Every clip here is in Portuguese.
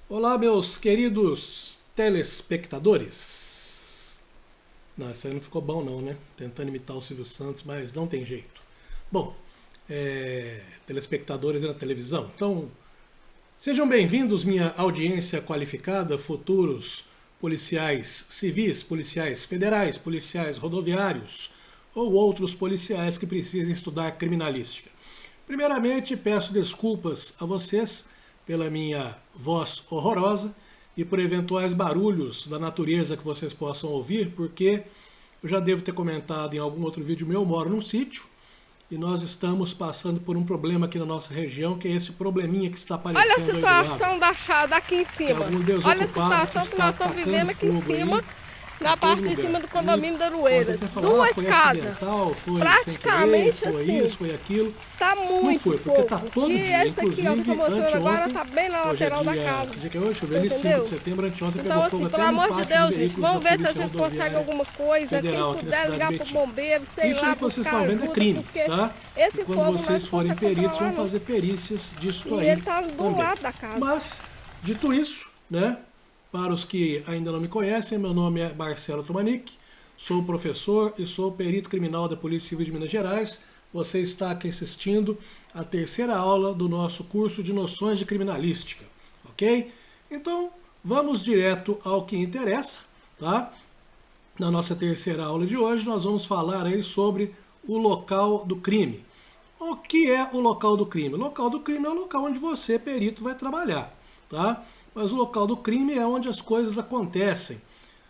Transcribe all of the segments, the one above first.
Olá, meus queridos telespectadores. Não, isso aí não ficou bom não, né? Tentando imitar o Silvio Santos, mas não tem jeito. Bom, telespectadores na televisão. Então, sejam bem-vindos, minha audiência qualificada, futuros policiais civis, policiais federais, policiais rodoviários ou outros policiais que precisem estudar criminalística. Primeiramente, peço desculpas a vocês pela minha voz horrorosa e por eventuais barulhos da natureza que vocês possam ouvir, porque eu já devo ter comentado em algum outro vídeo meu, eu moro num sítio e nós estamos passando por um problema aqui na nossa região, que é esse probleminha que está Olha a aparecendo aí do situação lado. da chada aqui em Tem cima. algum Olha a desocupado que situação que está nós estamos vivendo atacando aqui em fogo cima, aí na em todo parte de cima lugar. do E condomínio da pode Aroeiras. até falar, Duas foi casas. acidental, foi sem querer, Praticamente foi assim. isso, foi aquilo. Tá Não muito foi, porque fogo. tá todo E dia. esse aqui, ó, que eu tô Inclusive, mostrando agora, anteontem, tá bem na hoje é lateral da dia, casa. que dia que é hoje? Deixa eu ver, ali 5 de Entendeu? setembro, anteontem Então, pegou assim, fogo pelo até no amor de pátio Deus, de gente, veículos vamos da ver se a Polícia gente consegue Rodoviária alguma coisa. Federal Quem aqui na puder cidade de ligar pro Betim. bombeiro, sei Isso lá, aí que vocês buscar estão vendo é ajuda, crime, porque tá? esse E quando fogo vocês nós forem não conseguimos peritos, vão controlar, não. fazer perícias disso E aí ele tá do também. lado da casa. Mas, dito isso, né? Para os que ainda não me conhecem, meu nome é Marcelo Tomanic, sou professor e sou perito criminal da Polícia Civil de Minas Gerais. Você está aqui assistindo a terceira aula do nosso curso de noções de criminalística, ok? Então, vamos direto ao que interessa, tá? Na nossa terceira aula de hoje, nós vamos falar aí sobre o local do crime. O que é o local do crime? O local do crime é o local onde você, perito, vai trabalhar, tá? Mas o local do crime é onde as coisas acontecem.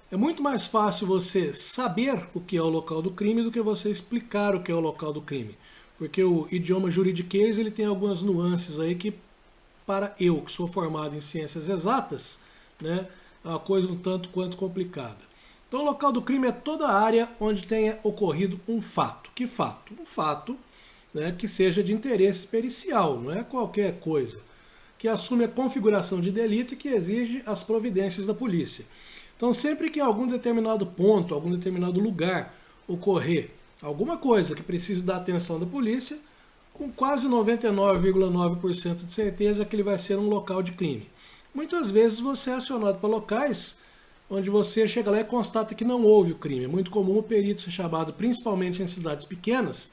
É muito mais fácil você saber o que é o local do crime do que você explicar o que é o local do crime. Porque o idioma juridiquês ele tem algumas nuances aí que, para eu, que sou formado em ciências exatas, né, é uma coisa um tanto quanto complicada. Então, o local do crime é toda a área onde tenha ocorrido um fato. Que fato? Um fato, né, que seja de interesse pericial, não é qualquer coisa, que assume a configuração de delito e que exige as providências da polícia. Então, sempre que em algum determinado ponto, algum determinado lugar ocorrer alguma coisa que precise da atenção da polícia, com quase 99,9% de certeza que ele vai ser um local de crime. Muitas vezes você é acionado para locais onde você chega lá e constata que não houve o crime. É muito comum o perito ser chamado, principalmente em cidades pequenas,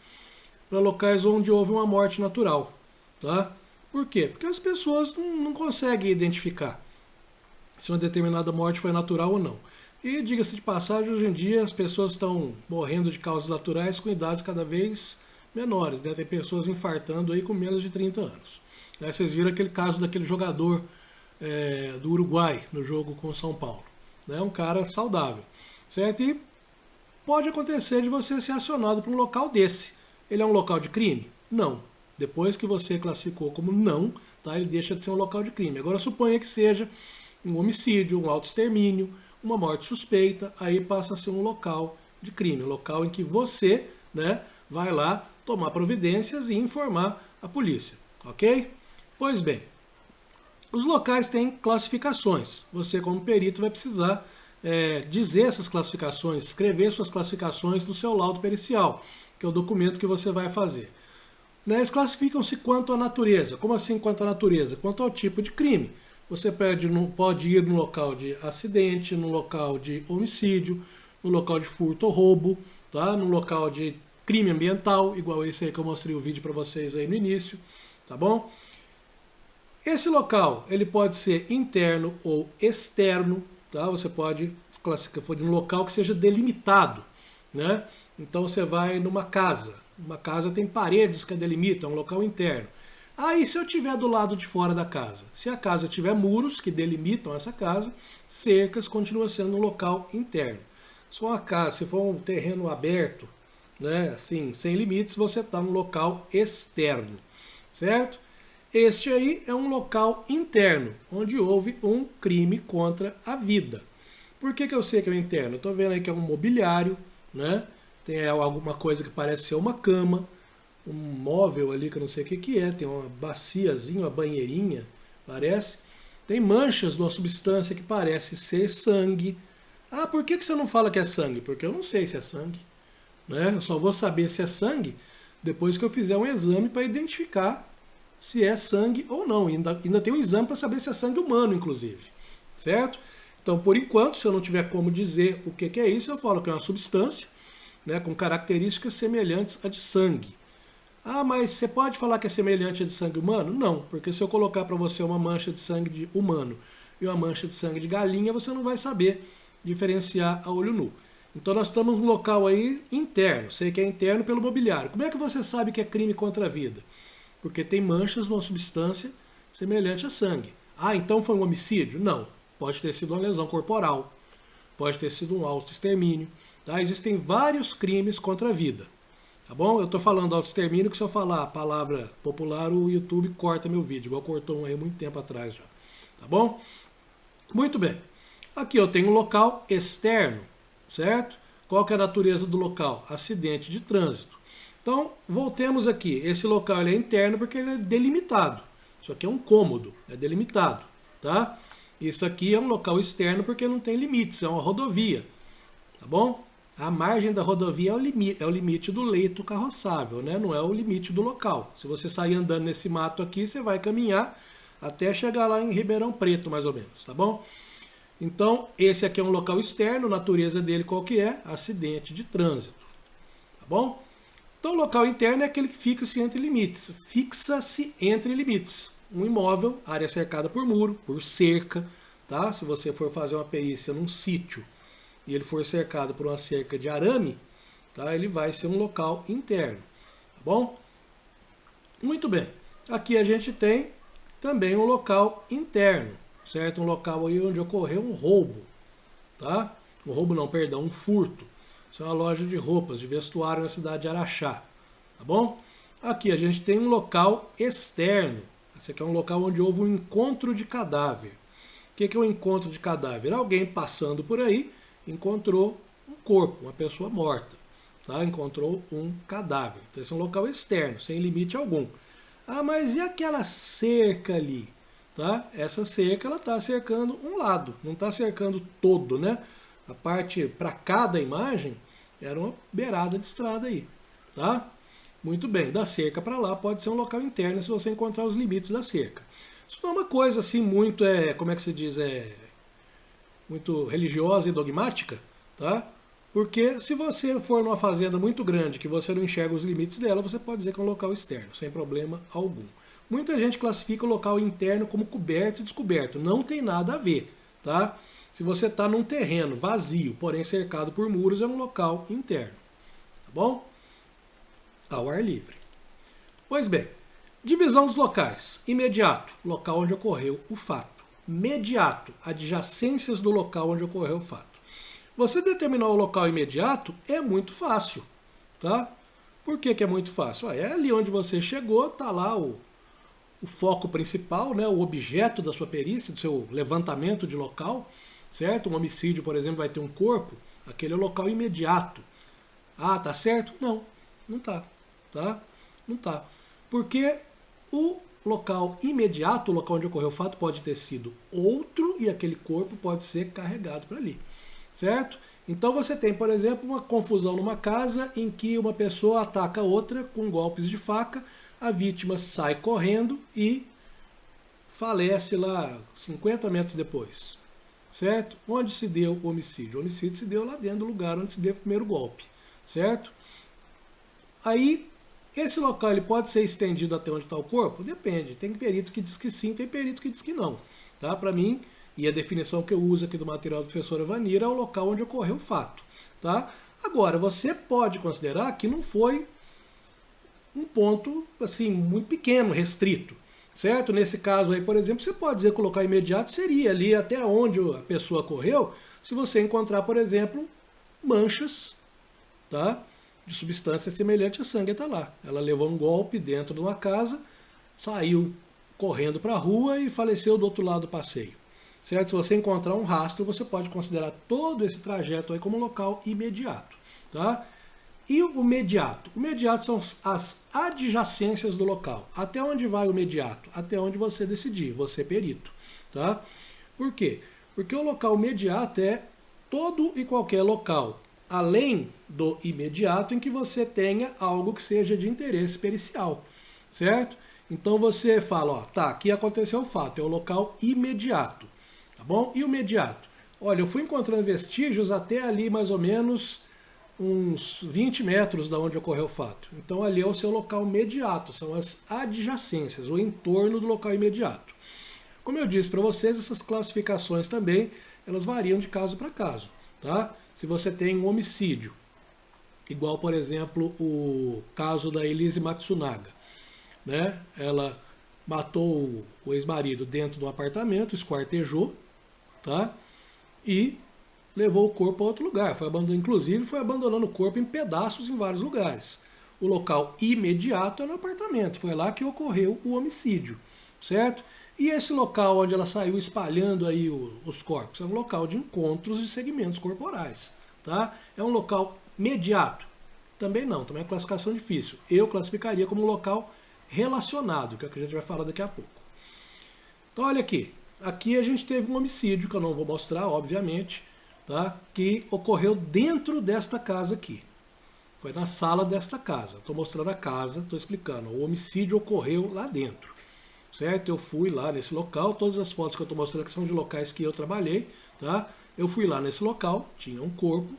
para locais onde houve uma morte natural. Tá? Por quê? Porque as pessoas não conseguem identificar se uma determinada morte foi natural ou não. E, diga-se de passagem, hoje em dia as pessoas estão morrendo de causas naturais com idades cada vez menores. Né? Tem pessoas infartando aí com menos de 30 anos. Aí vocês viram aquele caso daquele jogador do Uruguai no jogo com o São Paulo. Né? Um cara saudável. Certo? E pode acontecer de você ser acionado para um local desse. Ele é um local de crime? Não. Depois que você classificou como não, tá? Ele deixa de ser um local de crime. Agora suponha que seja um homicídio, um autoextermínio, uma morte suspeita, aí passa a ser um local de crime, um local em que você, né, vai lá tomar providências e informar a polícia, ok? Pois bem, os locais têm classificações. Você, como perito, vai precisar dizer essas classificações, escrever suas classificações no seu laudo pericial, que é o documento que você vai fazer. Eles classificam-se quanto à natureza. Como assim quanto à natureza? Quanto ao tipo de crime. Você pode ir no local de acidente, no local de homicídio, no local de furto ou roubo, tá? No local de crime ambiental, igual esse aí que eu mostrei o vídeo para vocês aí no início, tá bom? Esse local, ele pode ser interno ou externo, tá? Você pode classificar num local que seja delimitado, né? Então você vai numa casa. Uma casa tem paredes que delimitam, é um local interno. Aí, se eu estiver do lado de fora da casa, se a casa tiver muros que delimitam essa casa, cercas continua sendo um local interno. Se for uma casa, se for um terreno aberto, né, assim, sem limites, você está no local externo, certo? Este aí é um local interno, onde houve um crime contra a vida. Por que eu sei que é o interno? Estou vendo aí que é um mobiliário, né? Tem alguma coisa que parece ser uma cama, um móvel ali que eu não sei o que é, tem uma baciazinha, uma banheirinha, parece. Tem manchas de uma substância que parece ser sangue. Ah, por que você não fala que é sangue? Porque eu não sei se é sangue. Né? Eu só vou saber se é sangue depois que eu fizer um exame para identificar se é sangue ou não. Ainda tem um exame para saber se é sangue humano, inclusive. Certo? Então, por enquanto, se eu não tiver como dizer o que é isso, eu falo que é uma substância, né, com características semelhantes à de sangue. Ah, mas você pode falar que é semelhante à de sangue humano? Não, porque se eu colocar para você uma mancha de sangue de humano e uma mancha de sangue de galinha, você não vai saber diferenciar a olho nu. Então nós estamos num local aí interno, sei que é interno pelo mobiliário. Como é que você sabe que é crime contra a vida? Porque tem manchas numa substância semelhante a sangue. Ah, então foi um homicídio? Não. Pode ter sido uma lesão corporal, pode ter sido um autoextermínio. Tá? Existem vários crimes contra a vida. Tá bom? Eu estou falando autoextermínio que se eu falar a palavra popular, o YouTube corta meu vídeo, igual cortou um aí muito tempo atrás já. Tá bom? Muito bem. Aqui eu tenho um local externo, certo? Qual que é a natureza do local? Acidente de trânsito. Então, voltemos aqui. Esse local ele é interno porque ele é delimitado. Isso aqui é um cômodo, é delimitado, tá? Isso aqui é um local externo porque não tem limites, é uma rodovia, tá bom? A margem da rodovia é o limite do leito carroçável, né? Não é o limite do local. Se você sair andando nesse mato aqui, você vai caminhar até chegar lá em Ribeirão Preto, mais ou menos, tá bom? Então, esse aqui é um local externo, a natureza dele qual que é? Acidente de trânsito, tá bom? Então, o local interno é aquele que fixa-se entre limites. Fixa-se entre limites. Um imóvel, área cercada por muro, por cerca, tá? Se você for fazer uma perícia num sítio e ele for cercado por uma cerca de arame, tá? Ele vai ser um local interno, tá bom? Muito bem. Aqui a gente tem também um local interno, certo? Um local aí onde ocorreu um roubo, tá? Um roubo não, perdão, um furto. Isso é uma loja de roupas, de vestuário na cidade de Araxá, tá bom? Aqui a gente tem um local externo. Esse aqui é um local onde houve um encontro de cadáver. O que é um encontro de cadáver? Alguém passando por aí encontrou um corpo, uma pessoa morta, tá? Encontrou um cadáver. Então esse é um local externo, sem limite algum. Ah, mas e aquela cerca ali? Tá? Essa cerca ela está cercando um lado, não está cercando todo, né? A parte para cada imagem era uma beirada de estrada aí, tá? Muito bem, da cerca para lá pode ser um local interno se você encontrar os limites da cerca. Isso não é uma coisa assim muito, como é que se diz, muito religiosa e dogmática, tá? Porque se você for numa fazenda muito grande que você não enxerga os limites dela, você pode dizer que é um local externo, sem problema algum. Muita gente classifica o local interno como coberto e descoberto. Não tem nada a ver, tá? Se você está num terreno vazio, porém cercado por muros, é um local interno, tá bom? Ao ar livre. Pois bem, divisão dos locais. Imediato, local onde ocorreu o fato. Mediato, adjacências do local onde ocorreu o fato. Você determinar o local imediato é muito fácil, tá? Por que é muito fácil? É ali onde você chegou, tá lá o foco principal, né, o objeto da sua perícia, do seu levantamento de local, certo? Um homicídio, por exemplo, vai ter um corpo, aquele é o local imediato. Ah, tá certo? Não, não tá, tá? Não tá. Porque o local imediato, o local onde ocorreu o fato, pode ter sido outro e aquele corpo pode ser carregado para ali, certo? Então você tem, por exemplo, uma confusão numa casa em que uma pessoa ataca a outra com golpes de faca, a vítima sai correndo e falece lá 50 metros depois, certo? Onde se deu o homicídio? O homicídio se deu lá dentro do lugar onde se deu o primeiro golpe, certo? Aí, esse local ele pode ser estendido até onde está o corpo? Depende. Tem perito que diz que sim, tem perito que diz que não. Tá? Para mim, e a definição que eu uso aqui do material da professora Vanira, é o local onde ocorreu o fato. Tá? Agora, você pode considerar que não foi um ponto assim muito pequeno, restrito. Certo? Nesse caso aí, por exemplo, você pode dizer que o local imediato seria ali até onde a pessoa correu, se você encontrar, por exemplo, manchas, tá? De substância semelhante a sangue, está lá. Ela levou um golpe dentro de uma casa, saiu correndo para a rua e faleceu do outro lado do passeio. Certo? Se você encontrar um rastro, você pode considerar todo esse trajeto aí como um local imediato. Tá? E o mediato? O mediato são as adjacências do local. Até onde vai o mediato? Até onde você decidir, você perito. Tá? Por quê? Porque o local mediato é todo e qualquer local, além do imediato, em que você tenha algo que seja de interesse pericial, certo? Então você fala, ó, tá, aqui aconteceu o fato, é o local imediato, tá bom? E o imediato? Olha, eu fui encontrando vestígios até ali mais ou menos uns 20 metros da onde ocorreu o fato. Então ali é o seu local imediato, são as adjacências, o entorno do local imediato. Como eu disse para vocês, essas classificações também, elas variam de caso para caso, tá? Se você tem um homicídio, igual por exemplo o caso da Elise Matsunaga, né? Ela matou o ex-marido dentro do apartamento, esquartejou, tá? E levou o corpo a outro lugar. Inclusive foi abandonando o corpo em pedaços em vários lugares. O local imediato é no apartamento, foi lá que ocorreu o homicídio, certo? E esse local onde ela saiu espalhando aí os corpos é um local de encontros de segmentos corporais, tá? É um local imediato? Também não, também é uma classificação difícil. Eu classificaria como um local relacionado, que é o que a gente vai falar daqui a pouco. Então olha aqui, aqui a gente teve um homicídio, que eu não vou mostrar, obviamente, tá? Que ocorreu dentro desta casa aqui. Foi na sala desta casa. Estou mostrando a casa, estou explicando. O homicídio ocorreu lá dentro, certo? Eu fui lá nesse local, todas as fotos que eu estou mostrando aqui são de locais que eu trabalhei, tá? Eu fui lá nesse local, tinha um corpo,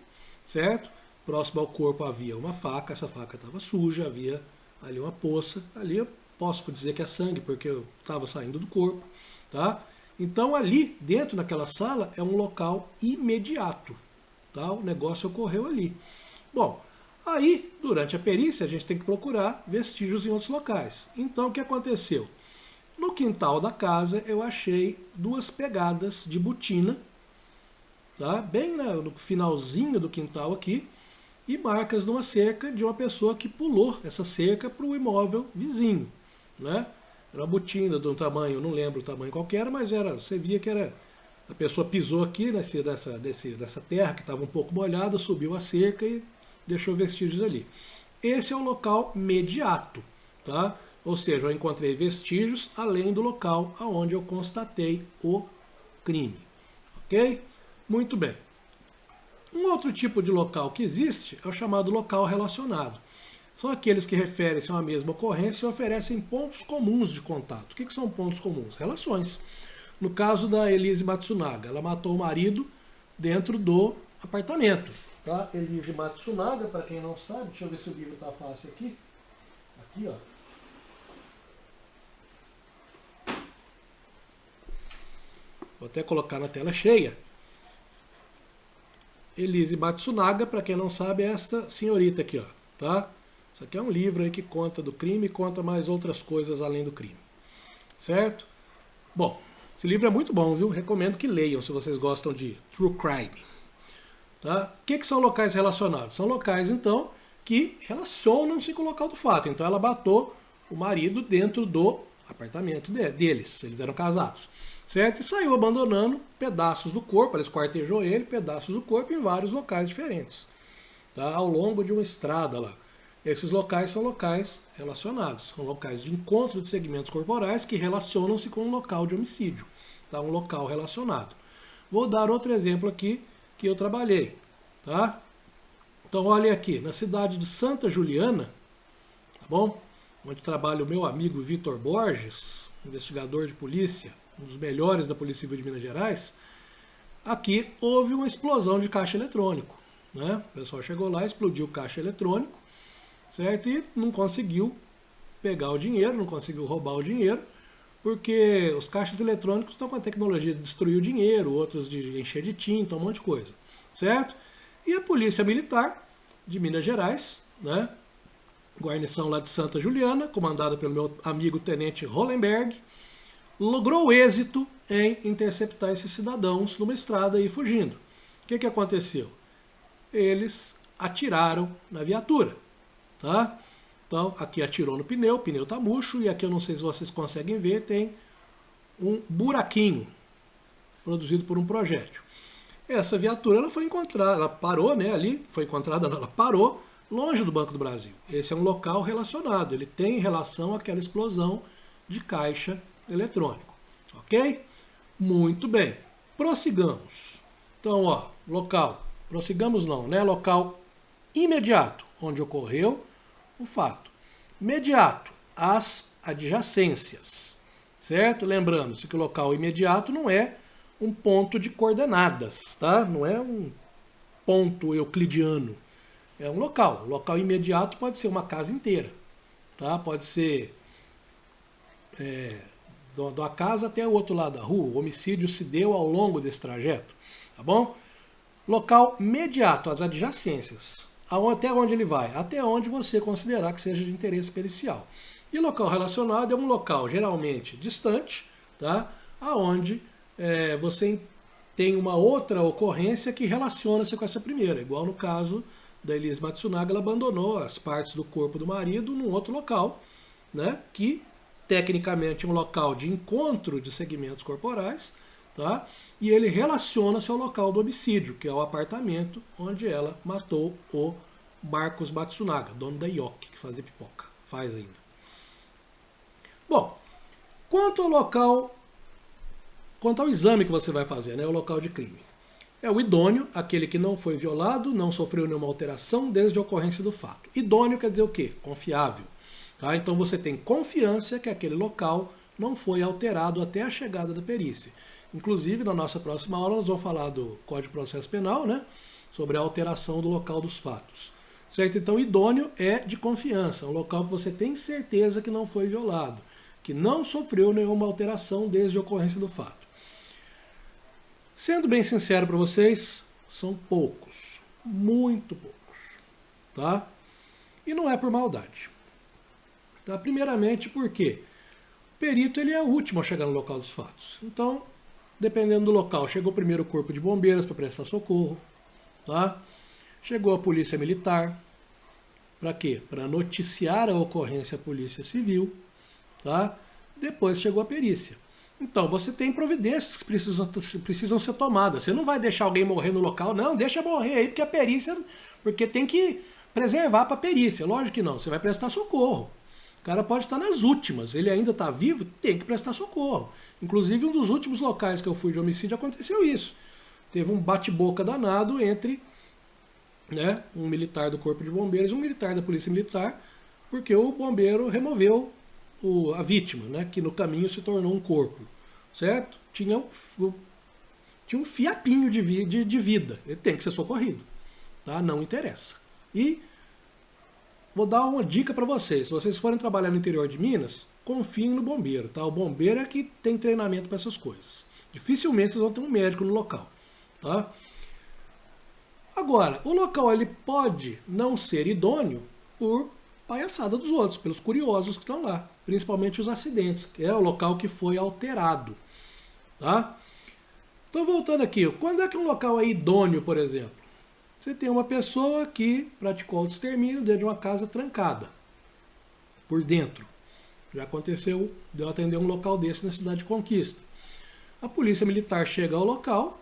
certo? Próximo ao corpo havia uma faca, essa faca estava suja, havia ali uma poça, ali eu posso dizer que é sangue, porque eu estava saindo do corpo, tá? Então ali, dentro daquela sala, é um local imediato, tá? O negócio ocorreu ali. Bom, aí, durante a perícia, a gente tem que procurar vestígios em outros locais. Então, o que aconteceu? No quintal da casa, eu achei 2 pegadas de botina, tá? Bem no finalzinho do quintal aqui, e marcas numa cerca de uma pessoa que pulou essa cerca para o imóvel vizinho, né? Era uma botina de um tamanho, não lembro o tamanho qual que era, mas você via que era, a pessoa pisou aqui nessa terra que estava um pouco molhada, subiu a cerca e deixou vestígios ali. Esse é o local imediato, tá? Ou seja, eu encontrei vestígios além do local aonde eu constatei o crime, ok? Muito bem. Um outro tipo de local que existe é o chamado local relacionado. São aqueles que referem-se a uma mesma ocorrência e oferecem pontos comuns de contato. O que são pontos comuns? Relações. No caso da Elise Matsunaga, ela matou o marido dentro do apartamento. Tá? Elise Matsunaga, para quem não sabe, deixa eu ver se o livro está fácil aqui. Aqui, ó. Vou até colocar na tela cheia. Elise Matsunaga, para quem não sabe, é esta senhorita aqui, ó, tá? Isso aqui é um livro aí que conta do crime e conta mais outras coisas além do crime, certo? Bom, esse livro é muito bom, viu? Recomendo que leiam se vocês gostam de true crime, tá? O que são locais relacionados? São locais, então, que relacionam-se com o local do fato. Então ela matou o marido dentro do apartamento deles, eles eram casados, certo? E saiu abandonando pedaços do corpo, ela esquartejou ele, pedaços do corpo em vários locais diferentes, tá? Ao longo de uma estrada lá. Esses locais são locais relacionados, são locais de encontro de segmentos corporais que relacionam-se com um local de homicídio, tá? Um local relacionado. Vou dar outro exemplo aqui que eu trabalhei, tá? Então olha aqui, na cidade de Santa Juliana, tá bom? Onde trabalha o meu amigo Vitor Borges, investigador de polícia, um dos melhores da Polícia Civil de Minas Gerais. Aqui houve uma explosão de caixa eletrônico, né? O pessoal chegou lá, explodiu o caixa eletrônico, certo? E não conseguiu pegar o dinheiro, não conseguiu roubar o dinheiro, porque os caixas eletrônicos estão com a tecnologia de destruir o dinheiro, outros de encher de tinta, um monte de coisa, certo? E a Polícia Militar de Minas Gerais, né? Guarnição lá de Santa Juliana, comandada pelo meu amigo Tenente Hollenberg, logrou êxito em interceptar esses cidadãos numa estrada e fugindo. O que aconteceu? Eles atiraram na viatura, tá? Então, aqui atirou no pneu, o pneu está murcho, e aqui eu não sei se vocês conseguem ver, tem um buraquinho produzido por um projétil. Essa viatura ela foi encontrada, ela parou, né, ali, foi encontrada, não, ela parou longe do Banco do Brasil. Esse é um local relacionado, ele tem relação àquela explosão de caixa eletrônico, ok? Muito bem, prossigamos. Então, ó, local, prossigamos não, né? Local imediato, onde ocorreu o fato. Imediato, as adjacências, certo? Lembrando-se que o local imediato não é um ponto de coordenadas, tá? Não é um ponto euclidiano, é um local. O local imediato pode ser uma casa inteira, tá? Pode ser da casa até o outro lado da rua. O homicídio se deu ao longo desse trajeto, tá bom? Local imediato, as adjacências. Até onde ele vai? Até onde você considerar que seja de interesse pericial. E local relacionado é um local geralmente distante, tá? Aonde você tem uma outra ocorrência que relaciona-se com essa primeira. Igual no caso da Elise Matsunaga, ela abandonou as partes do corpo do marido num outro local, né? Que tecnicamente é um local de encontro de segmentos corporais, tá? E ele relaciona-se ao local do homicídio, que é o apartamento onde ela matou o Marcos Matsunaga, dono da Yoki, que fazia pipoca. Faz ainda. Bom, quanto ao exame que você vai fazer, né, o local de crime. É o idôneo, aquele que não foi violado, não sofreu nenhuma alteração desde a ocorrência do fato. Idôneo quer dizer o quê? Confiável. Tá? Então você tem confiança que aquele local não foi alterado até a chegada da perícia. Inclusive, na nossa próxima aula, nós vamos falar do Código de Processo Penal, né? Sobre a alteração do local dos fatos. Certo? Então, idôneo é de confiança, um local que você tem certeza que não foi violado, que não sofreu nenhuma alteração desde a ocorrência do fato. Sendo bem sincero para vocês, são poucos, muito poucos, tá? E não é por maldade. Tá? Primeiramente porque o perito ele é o último a chegar no local dos fatos. Então, dependendo do local, chegou primeiro o corpo de bombeiros para prestar socorro, tá? Chegou a polícia militar, para quê? Para noticiar a ocorrência à polícia civil, tá? Depois chegou a perícia. Então, você tem providências que precisam ser tomadas. Você não vai deixar alguém morrer no local, não, deixa morrer aí, porque a perícia, porque tem que preservar para a perícia. Lógico que não, você vai prestar socorro. O cara pode estar nas últimas, ele ainda está vivo, tem que prestar socorro. Inclusive, um dos últimos locais que eu fui de homicídio aconteceu isso. Teve um bate-boca danado entre, né, um militar do Corpo de Bombeiros e um militar da Polícia Militar, porque o bombeiro removeu a vítima, né, que no caminho se tornou um corpo, certo? Tinha um fiapinho de vida, ele tem que ser socorrido, tá? Não interessa. E vou dar uma dica para vocês, se vocês forem trabalhar no interior de Minas, confiem no bombeiro, tá? O bombeiro é que tem treinamento para essas coisas. Dificilmente vocês vão ter um médico no local, tá? Agora, o local ele pode não ser idôneo por palhaçada dos outros, pelos curiosos que estão lá, principalmente os acidentes, que é o local que foi alterado, tá? Então, voltando aqui, quando é que um local é idôneo, por exemplo? Você tem uma pessoa que praticou o extermínio dentro de uma casa trancada, por dentro. Já aconteceu de eu atender um local desse na cidade de Conquista. A polícia militar chega ao local,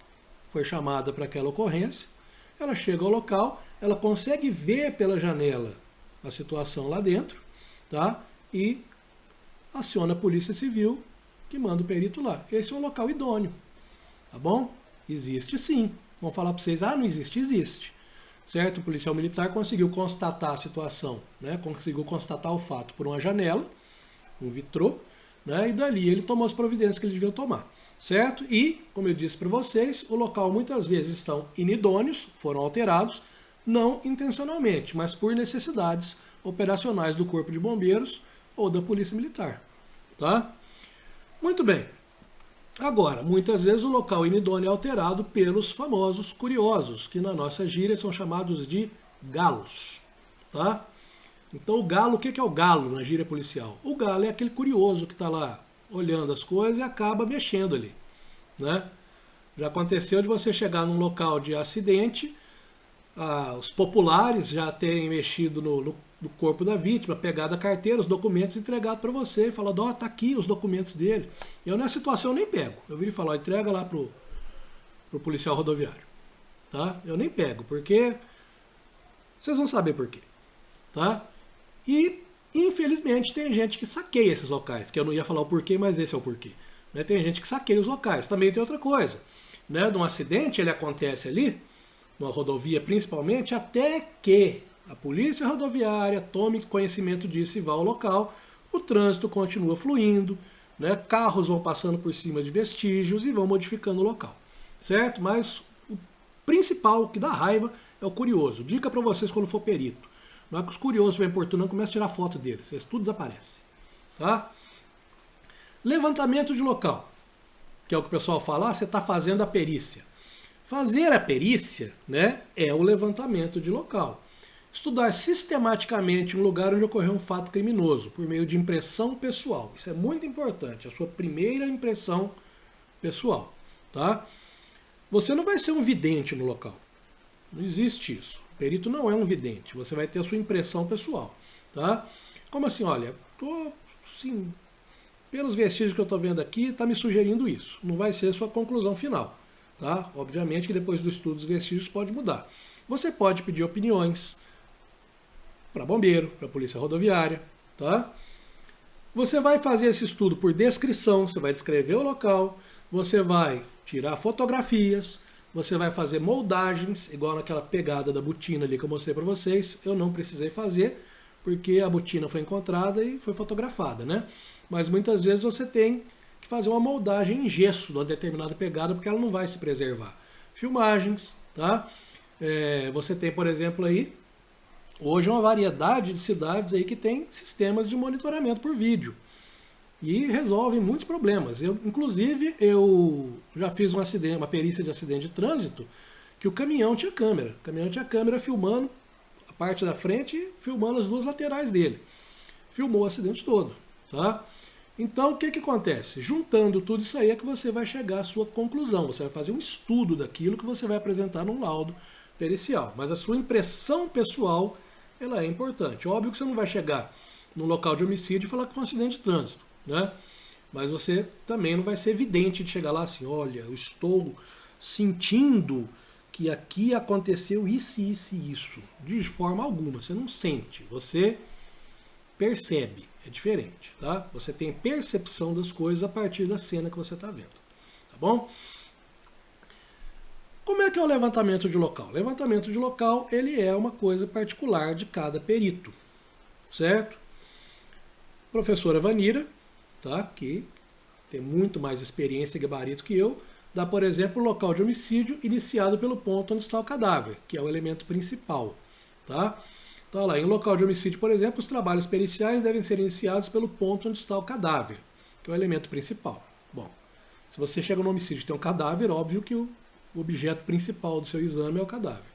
foi chamada para aquela ocorrência, ela chega ao local, ela consegue ver pela janela a situação lá dentro, tá? E aciona a polícia civil, que manda o perito lá. Esse é um local idôneo, tá bom? Existe sim. Vão falar para vocês, não existe, existe. Certo? O policial militar conseguiu constatar a situação, né? Conseguiu constatar o fato por uma janela, um vitrô, né? E dali ele tomou as providências que ele devia tomar. Certo? E, como eu disse para vocês, o local muitas vezes estão inidôneos, foram alterados, não intencionalmente, mas por necessidades operacionais do Corpo de Bombeiros ou da Polícia Militar. Tá? Muito bem. Agora, muitas vezes o local inidôneo é alterado pelos famosos curiosos, que na nossa gíria são chamados de galos. Tá? Então o galo, o que é o galo na gíria policial? O galo é aquele curioso que está lá olhando as coisas e acaba mexendo ali. Né? Já aconteceu de você chegar num local de acidente, os populares já terem mexido no corpo da vítima, pegado a carteira, os documentos entregados para você e falado, tá aqui os documentos dele. Eu nessa situação eu nem pego. Eu viro e falo, entrega lá pro policial rodoviário. Tá? Eu nem pego, porque vocês vão saber por quê. Tá? E, infelizmente, tem gente que saqueia esses locais, que eu não ia falar o porquê, mas esse é o porquê. Né? Tem gente que saqueia os locais. Também tem outra coisa. Né? De um acidente, ele acontece ali, numa rodovia principalmente, até que a polícia rodoviária tome conhecimento disso e vá ao local o trânsito continua fluindo, né? Carros vão passando por cima de vestígios e vão modificando o local, certo? Mas o principal que dá raiva é o curioso. Dica para vocês quando for perito. Não é que os curiosos vêm importunando, começa a tirar foto deles, isso tudo desaparece. Tá? Levantamento de local, que é o que o pessoal fala, você está fazendo a perícia. Fazer a perícia, né, é o levantamento de local. Estudar sistematicamente um lugar onde ocorreu um fato criminoso, por meio de impressão pessoal. Isso é muito importante, a sua primeira impressão pessoal. Tá? Você não vai ser um vidente no local. Não existe isso. O perito não é um vidente. Você vai ter a sua impressão pessoal. Tá? Como assim? Olha, sim, pelos vestígios que eu estou vendo aqui, está me sugerindo isso. Não vai ser a sua conclusão final. Tá? Obviamente que depois do estudo dos vestígios pode mudar. Você pode pedir opiniões para bombeiro, para polícia rodoviária. Tá? Você vai fazer esse estudo por descrição, você vai descrever o local, você vai tirar fotografias, você vai fazer moldagens, igual naquela pegada da botina ali que eu mostrei para vocês. Eu não precisei fazer, porque a botina foi encontrada e foi fotografada, né? Mas muitas vezes você tem que fazer uma moldagem em gesso de uma determinada pegada, porque ela não vai se preservar. Filmagens, tá? Você tem, por exemplo, aí, hoje uma variedade de cidades aí que tem sistemas de monitoramento por vídeo. E resolvem muitos problemas. Inclusive, eu já fiz uma perícia de acidente de trânsito, que o caminhão tinha câmera. O caminhão tinha câmera filmando a parte da frente e filmando as duas laterais dele. Filmou o acidente todo. Tá? Então, o que acontece? Juntando tudo isso aí é que você vai chegar à sua conclusão. Você vai fazer um estudo daquilo que você vai apresentar num laudo pericial. Mas a sua impressão pessoal, ela é importante. Óbvio que você não vai chegar no local de homicídio e falar que foi um acidente de trânsito, né? Mas você também não vai ser evidente de chegar lá assim, olha, eu estou sentindo que aqui aconteceu isso, isso e isso. De forma alguma, você não sente, você percebe, é diferente, tá? Você tem percepção das coisas a partir da cena que você está vendo, tá bom? Como é que é o levantamento de local? O levantamento de local, ele é uma coisa particular de cada perito, certo? Professora Vanira, tá? Que tem muito mais experiência e gabarito que eu, dá, por exemplo, o local de homicídio iniciado pelo ponto onde está o cadáver, que é o elemento principal. Tá? Então, lá, em local de homicídio, por exemplo, os trabalhos periciais devem ser iniciados pelo ponto onde está o cadáver, que é o elemento principal. Bom, se você chega no homicídio e tem um cadáver, óbvio que o objeto principal do seu exame é o cadáver.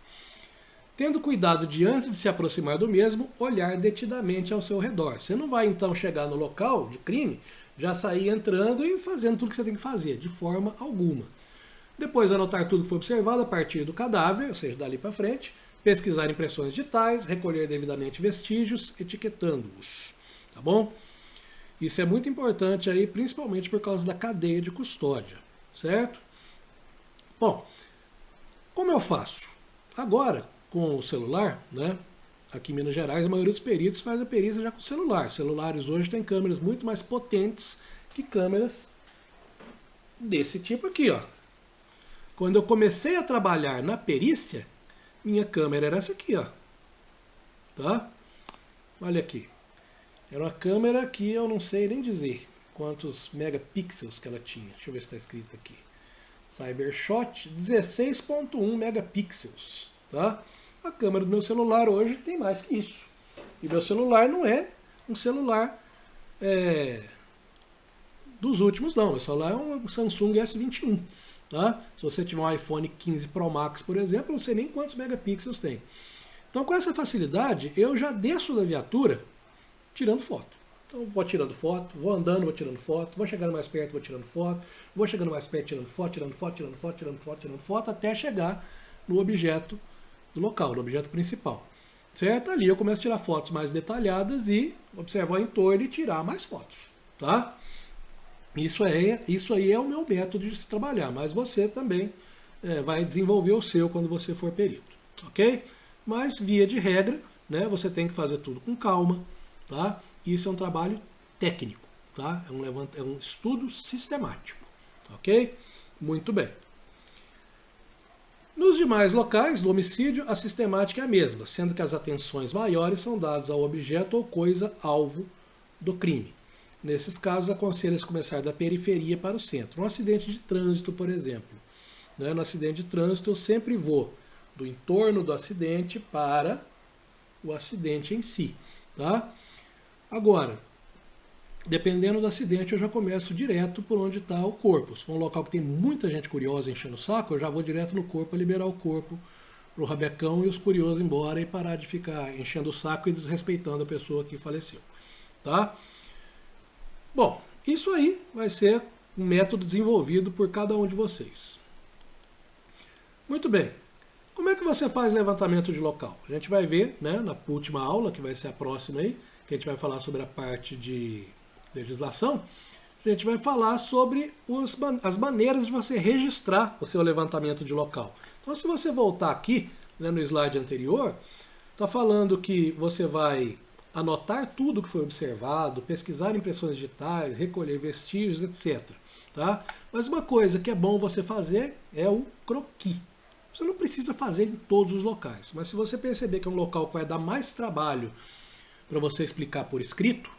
Tendo cuidado de, antes de se aproximar do mesmo, olhar detidamente ao seu redor. Você não vai, então, chegar no local de crime, já sair entrando e fazendo tudo que você tem que fazer, de forma alguma. Depois anotar tudo que foi observado a partir do cadáver, ou seja, dali para frente, pesquisar impressões digitais, recolher devidamente vestígios, etiquetando-os. Tá bom? Isso é muito importante aí, principalmente por causa da cadeia de custódia, certo? Bom, como eu faço? Agora, com o celular, né? Aqui em Minas Gerais, a maioria dos peritos faz a perícia já com o celular. Celulares hoje têm câmeras muito mais potentes que câmeras desse tipo aqui, ó. Quando eu comecei a trabalhar na perícia, minha câmera era essa aqui, ó. Tá? Olha aqui. Era uma câmera que eu não sei nem dizer quantos megapixels que ela tinha. Deixa eu ver se está escrito aqui. Cybershot 16.1 megapixels, tá? A câmera do meu celular hoje tem mais que isso. E meu celular não é um celular dos últimos, não. Meu celular é um Samsung S21. Tá? Se você tiver um iPhone 15 Pro Max, por exemplo, eu não sei nem quantos megapixels tem. Então, com essa facilidade, eu já desço da viatura tirando foto. Então, vou tirando foto, vou andando, vou tirando foto, vou chegando mais perto, vou tirando foto, vou chegando mais perto, tirando foto, tirando foto, tirando foto, tirando foto, tirando foto, até chegar no objeto do local, no objeto principal. Certo? Ali eu começo a tirar fotos mais detalhadas e observar o entorno e tirar mais fotos. Tá? Isso aí é o meu método de se trabalhar, mas você também vai desenvolver o seu quando você for perito. Ok? Mas, via de regra, né, você tem que fazer tudo com calma. Tá? Isso é um trabalho técnico. Tá? É um estudo sistemático. Ok? Muito bem. Nos demais locais do homicídio, a sistemática é a mesma, sendo que as atenções maiores são dadas ao objeto ou coisa alvo do crime. Nesses casos, aconselho-se começar da periferia para o centro. Um acidente de trânsito, por exemplo. Né? No acidente de trânsito, eu sempre vou do entorno do acidente para o acidente em si. Tá? Agora, dependendo do acidente, eu já começo direto por onde está o corpo. Se for um local que tem muita gente curiosa enchendo o saco, eu já vou direto no corpo para liberar o corpo para o rabecão e os curiosos ir embora e parar de ficar enchendo o saco e desrespeitando a pessoa que faleceu. Tá? Bom, isso aí vai ser um método desenvolvido por cada um de vocês. Muito bem. Como é que você faz levantamento de local? A gente vai ver, né, na última aula, que vai ser a próxima aí, que a gente vai falar sobre a parte de legislação. A gente vai falar sobre as maneiras de você registrar o seu levantamento de local. Então, se você voltar aqui, né, no slide anterior, está falando que você vai anotar tudo que foi observado, pesquisar impressões digitais, recolher vestígios, etc. Tá? Mas uma coisa que é bom você fazer é o croquis. Você não precisa fazer em todos os locais, mas se você perceber que é um local que vai dar mais trabalho para você explicar por escrito,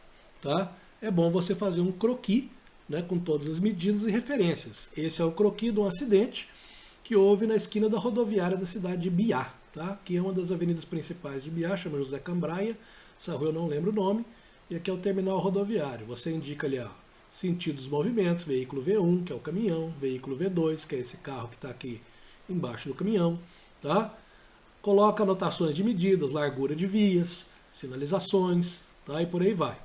tá? É bom você fazer um croquis, né, com todas as medidas e referências. Esse é o croquis de um acidente que houve na esquina da rodoviária da cidade de Biá, tá? Que é uma das avenidas principais de Biá, chama José Cambraia. Essa rua eu não lembro o nome, e aqui é o terminal rodoviário. Você indica ali, ó, sentido dos movimentos, veículo V1, que é o caminhão, veículo V2, que é esse carro que está aqui embaixo do caminhão, tá? Coloca anotações de medidas, largura de vias, sinalizações, tá? E por aí vai.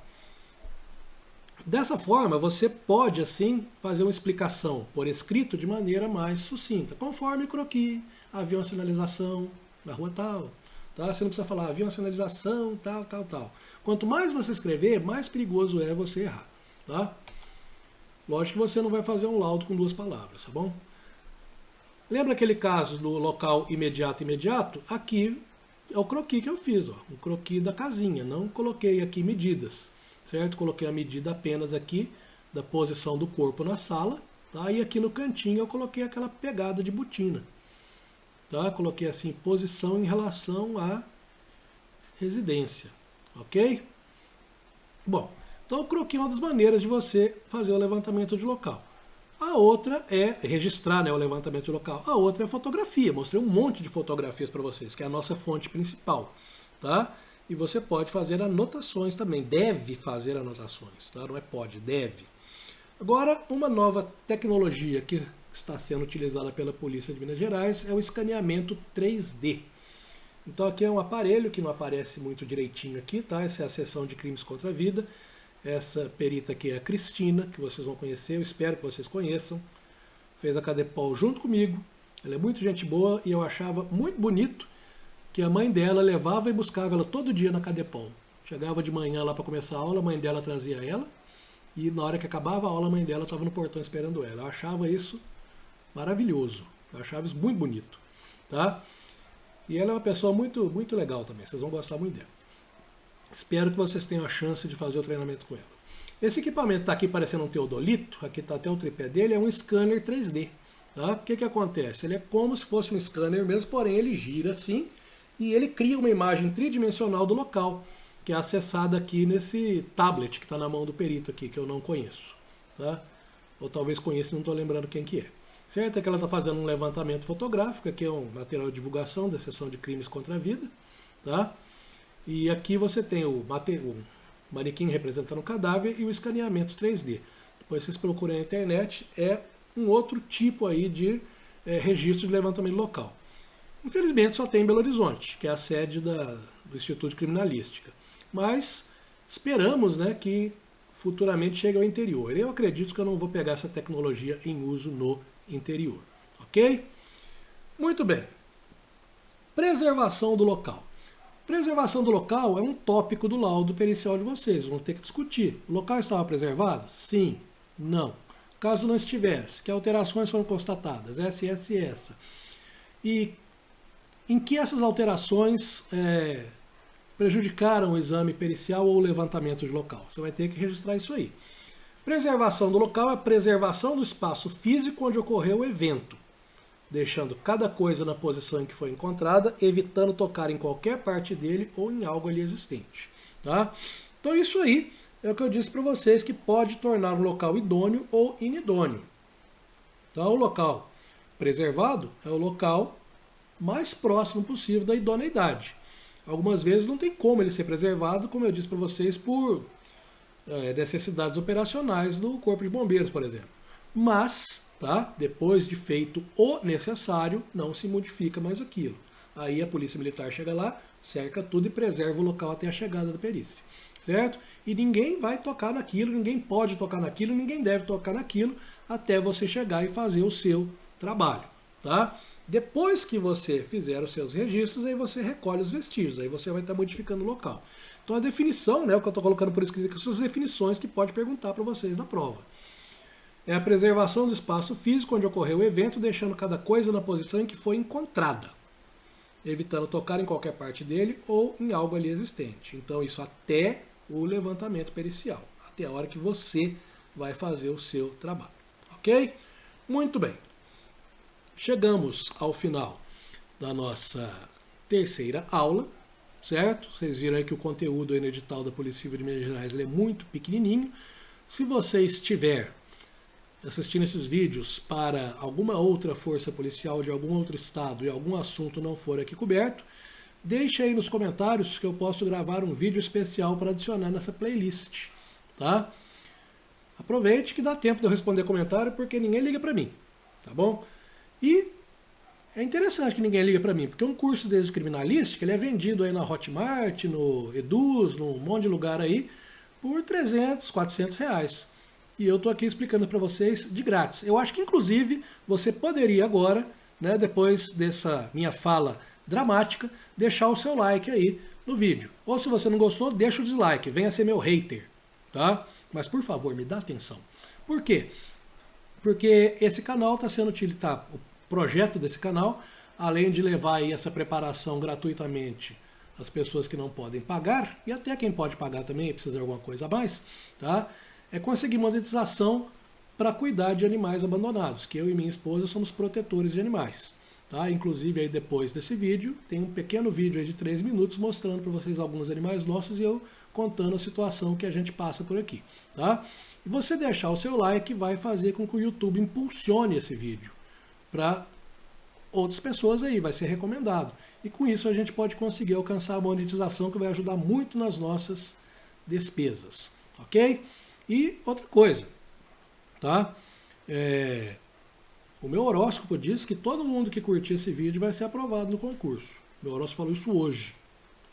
Dessa forma, você pode, assim, fazer uma explicação por escrito de maneira mais sucinta, conforme croquis, havia uma sinalização na rua tal. Tá? Você não precisa falar, havia uma sinalização, tal, tal, tal. Quanto mais você escrever, mais perigoso é você errar. Tá? Lógico que você não vai fazer um laudo com 2 palavras, tá bom? Lembra aquele caso do local imediato? Aqui é o croquis que eu fiz, ó, o croquis da casinha. Não coloquei aqui medidas, certo? Coloquei a medida apenas aqui da posição do corpo na sala, tá? E aqui no cantinho eu coloquei aquela pegada de botina. Tá? Coloquei assim, posição em relação à residência, ok? Bom, então o croquis é uma das maneiras de você fazer o levantamento de local. A outra é registrar, né, o levantamento de local. A outra é a fotografia. Mostrei um monte de fotografias para vocês, que é a nossa fonte principal, tá? E você pode fazer anotações também, deve fazer anotações, tá? Não é pode, deve. Agora, uma nova tecnologia que está sendo utilizada pela Polícia de Minas Gerais é o escaneamento 3D. Então aqui é um aparelho que não aparece muito direitinho aqui, tá? Essa é a seção de crimes contra a vida. Essa perita aqui é a Cristina, que vocês vão conhecer, eu espero que vocês conheçam. Fez a Cadepol junto comigo. Ela é muito gente boa e eu achava muito bonito que a mãe dela levava e buscava ela todo dia na Cadepol. Chegava de manhã lá para começar a aula, a mãe dela trazia ela e na hora que acabava a aula a mãe dela estava no portão esperando ela. Eu achava isso maravilhoso. Eu achava isso muito bonito. Tá? E ela é uma pessoa muito, muito legal também. Vocês vão gostar muito dela. Espero que vocês tenham a chance de fazer o treinamento com ela. Esse equipamento está aqui parecendo um teodolito. Aqui está até o tripé dele. É um scanner 3D. Tá? O que acontece? Ele é como se fosse um scanner mesmo, porém ele gira assim e ele cria uma imagem tridimensional do local, que é acessada aqui nesse tablet que está na mão do perito aqui, que eu não conheço. Tá? Ou talvez conheça e não estou lembrando quem que é. Certo? É que ela está fazendo um levantamento fotográfico, aqui é um material de divulgação da seção de crimes contra a vida. Tá? E aqui você tem o manequim representando o cadáver e o escaneamento 3D. Depois vocês procurem na internet, é um outro tipo aí de registro de levantamento local. Infelizmente só tem em Belo Horizonte, que é a sede do Instituto de Criminalística. Mas esperamos, né, que futuramente chegue ao interior. Eu acredito que eu não vou pegar essa tecnologia em uso no interior. Ok? Muito bem. Preservação do local. Preservação do local é um tópico do laudo pericial de vocês. Vão ter que discutir. O local estava preservado? Sim. Não. Caso não estivesse, que alterações foram constatadas? Essa. E em que essas alterações prejudicaram o exame pericial ou o levantamento de local? Você vai ter que registrar isso aí. Preservação do local é a preservação do espaço físico onde ocorreu o evento, deixando cada coisa na posição em que foi encontrada, evitando tocar em qualquer parte dele ou em algo ali existente. Tá? Então isso aí é o que eu disse para vocês, que pode tornar um local idôneo ou inidôneo. Então, o local preservado é o local mais próximo possível da idoneidade. Algumas vezes não tem como ele ser preservado, como eu disse para vocês, por necessidades operacionais do Corpo de Bombeiros, por exemplo. Mas, tá, depois de feito o necessário, não se modifica mais aquilo. Aí a Polícia Militar chega lá, cerca tudo e preserva o local até a chegada da perícia. Certo? E ninguém vai tocar naquilo, ninguém pode tocar naquilo, ninguém deve tocar naquilo, até você chegar e fazer o seu trabalho. Tá? Depois que você fizer os seus registros, aí você recolhe os vestígios, aí você vai estar modificando o local. Então a definição, né, o que eu estou colocando por escrito aqui, são as definições que pode perguntar para vocês na prova. É a preservação do espaço físico onde ocorreu o evento, deixando cada coisa na posição em que foi encontrada, evitando tocar em qualquer parte dele ou em algo ali existente. Então isso até o levantamento pericial, até a hora que você vai fazer o seu trabalho. Ok? Muito bem. Chegamos ao final da nossa terceira aula, certo? Vocês viram aí que o conteúdo aí no edital da Polícia Civil de Minas Gerais ele é muito pequenininho. Se você estiver assistindo esses vídeos para alguma outra força policial de algum outro estado e algum assunto não for aqui coberto, deixe aí nos comentários que eu posso gravar um vídeo especial para adicionar nessa playlist, tá? Aproveite que dá tempo de eu responder comentário porque ninguém liga para mim, tá bom? E é interessante que ninguém liga para mim, porque um curso desde criminalística ele é vendido aí na Hotmart, no Eduz, num monte de lugar aí, por 300, 400 reais. E eu estou aqui explicando para vocês de grátis. Eu acho que, inclusive, você poderia agora, né, depois dessa minha fala dramática, deixar o seu like aí no vídeo. Ou se você não gostou, deixa o dislike, venha ser meu hater, tá? Mas, por favor, me dá atenção. Por quê? Porque esse canal está sendo utilizado, o projeto desse canal, além de levar aí essa preparação gratuitamente às pessoas que não podem pagar, e até quem pode pagar também, precisa de alguma coisa a mais, tá? É conseguir monetização para cuidar de animais abandonados, que eu e minha esposa somos protetores de animais. Tá? Inclusive, aí depois desse vídeo, tem um pequeno vídeo aí de 3 minutos mostrando para vocês alguns animais nossos e eu contando a situação que a gente passa por aqui. Tá? E você deixar o seu like vai fazer com que o YouTube impulsione esse vídeo para outras pessoas aí, vai ser recomendado. E com isso a gente pode conseguir alcançar a monetização que vai ajudar muito nas nossas despesas. Ok? E outra coisa, tá? O meu horóscopo diz que todo mundo que curtir esse vídeo vai ser aprovado no concurso. Meu horóscopo falou isso hoje,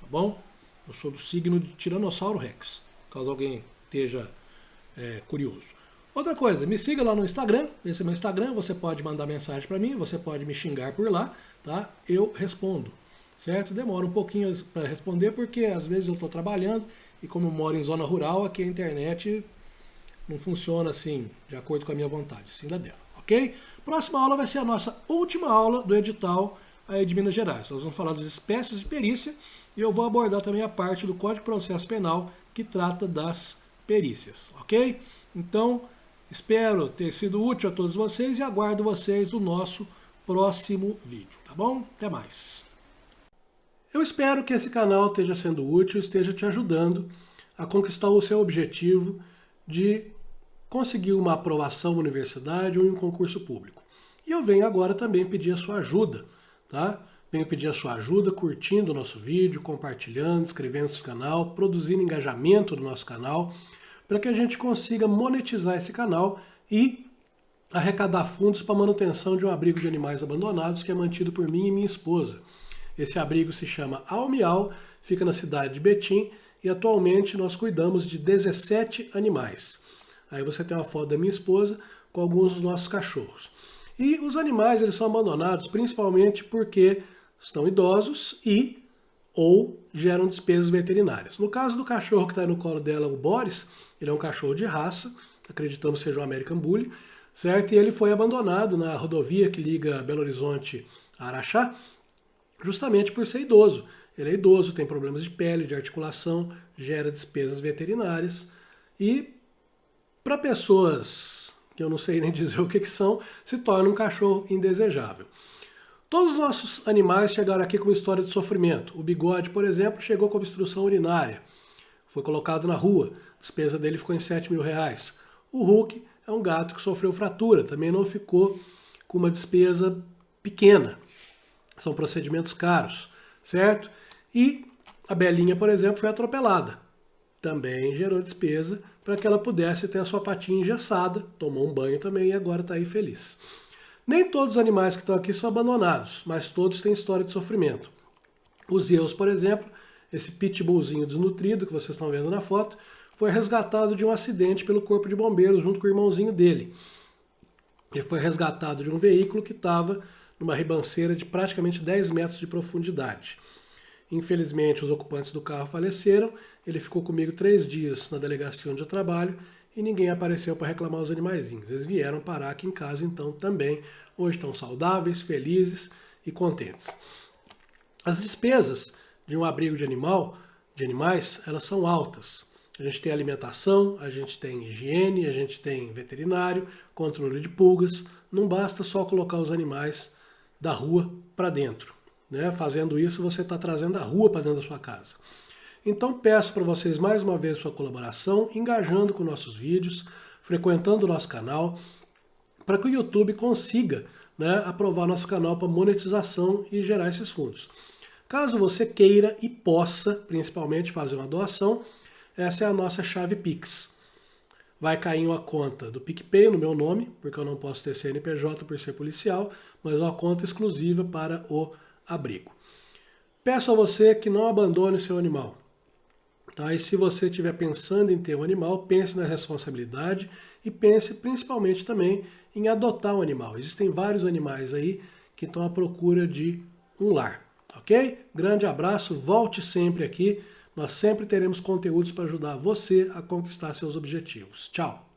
tá bom? Eu sou do signo de Tiranossauro Rex, caso alguém esteja curioso. Outra coisa, me siga lá no Instagram, esse é meu Instagram, você pode mandar mensagem para mim, você pode me xingar por lá, tá? Eu respondo, certo? Demora um pouquinho para responder porque às vezes eu estou trabalhando e como eu moro em zona rural, aqui a internet não funciona assim, de acordo com a minha vontade, assim da dela, ok? Próxima aula vai ser a nossa última aula do edital aí de Minas Gerais. Nós vamos falar das espécies de perícia e eu vou abordar também a parte do Código de Processo Penal que trata das perícias, ok? Então, espero ter sido útil a todos vocês e aguardo vocês no nosso próximo vídeo, tá bom? Até mais! Eu espero que esse canal esteja sendo útil, esteja te ajudando a conquistar o seu objetivo de conseguir uma aprovação na universidade ou em um concurso público. E eu venho agora também pedir a sua ajuda, tá? Venho pedir a sua ajuda curtindo o nosso vídeo, compartilhando, inscrevendo-se no canal, produzindo engajamento no nosso canal, para que a gente consiga monetizar esse canal e arrecadar fundos para a manutenção de um abrigo de animais abandonados que é mantido por mim e minha esposa. Esse abrigo se chama Almial, fica na cidade de Betim e atualmente nós cuidamos de 17 animais. Aí você tem uma foto da minha esposa com alguns dos nossos cachorros. E os animais eles são abandonados principalmente porque estão idosos e ou geram despesas veterinárias. No caso do cachorro que está no colo dela, o Boris, ele é um cachorro de raça, acreditamos que seja um American Bully, certo? E ele foi abandonado na rodovia que liga Belo Horizonte a Araxá, justamente por ser idoso. Ele é idoso, tem problemas de pele, de articulação, gera despesas veterinárias e para pessoas que eu não sei nem dizer o que são, se torna um cachorro indesejável. Todos os nossos animais chegaram aqui com uma história de sofrimento. O Bigode, por exemplo, chegou com obstrução urinária. foi colocado na rua, a despesa dele ficou em R$7.000. O Hulk é um gato que sofreu fratura, também não ficou com uma despesa pequena. São procedimentos caros, certo? E a Belinha, por exemplo, foi atropelada. Também gerou despesa para que ela pudesse ter a sua patinha engessada, tomou um banho também e agora está aí feliz. Nem todos os animais que estão aqui são abandonados, mas todos têm história de sofrimento. O Zeus, por exemplo, esse pitbullzinho desnutrido que vocês estão vendo na foto, foi resgatado de um acidente pelo corpo de bombeiros junto com o irmãozinho dele. Ele foi resgatado de um veículo que estava numa ribanceira de praticamente 10 metros de profundidade. Infelizmente, os ocupantes do carro faleceram. Ele ficou comigo 3 dias na delegacia onde eu trabalho e ninguém apareceu para reclamar os animaizinhos. Eles vieram parar aqui em casa, então também. Hoje estão saudáveis, felizes e contentes. As despesas de um abrigo de animais, elas são altas. A gente tem alimentação, a gente tem higiene, a gente tem veterinário, controle de pulgas. Não basta só colocar os animais da rua para dentro. Né? Fazendo isso, você está trazendo a rua para dentro da sua casa. Então peço para vocês mais uma vez sua colaboração, engajando com nossos vídeos, frequentando o nosso canal, para que o YouTube consiga, né, aprovar nosso canal para monetização e gerar esses fundos. Caso você queira e possa, principalmente, fazer uma doação, essa é a nossa chave Pix. Vai cair em uma conta do PicPay no meu nome, porque eu não posso ter CNPJ por ser policial, mas uma conta exclusiva para o abrigo. Peço a você que não abandone o seu animal. Tá? E se você estiver pensando em ter um animal, pense na responsabilidade e pense principalmente também em adotar um animal. Existem vários animais aí que estão à procura de um lar. Ok? Grande abraço, volte sempre aqui. Nós sempre teremos conteúdos para ajudar você a conquistar seus objetivos. Tchau!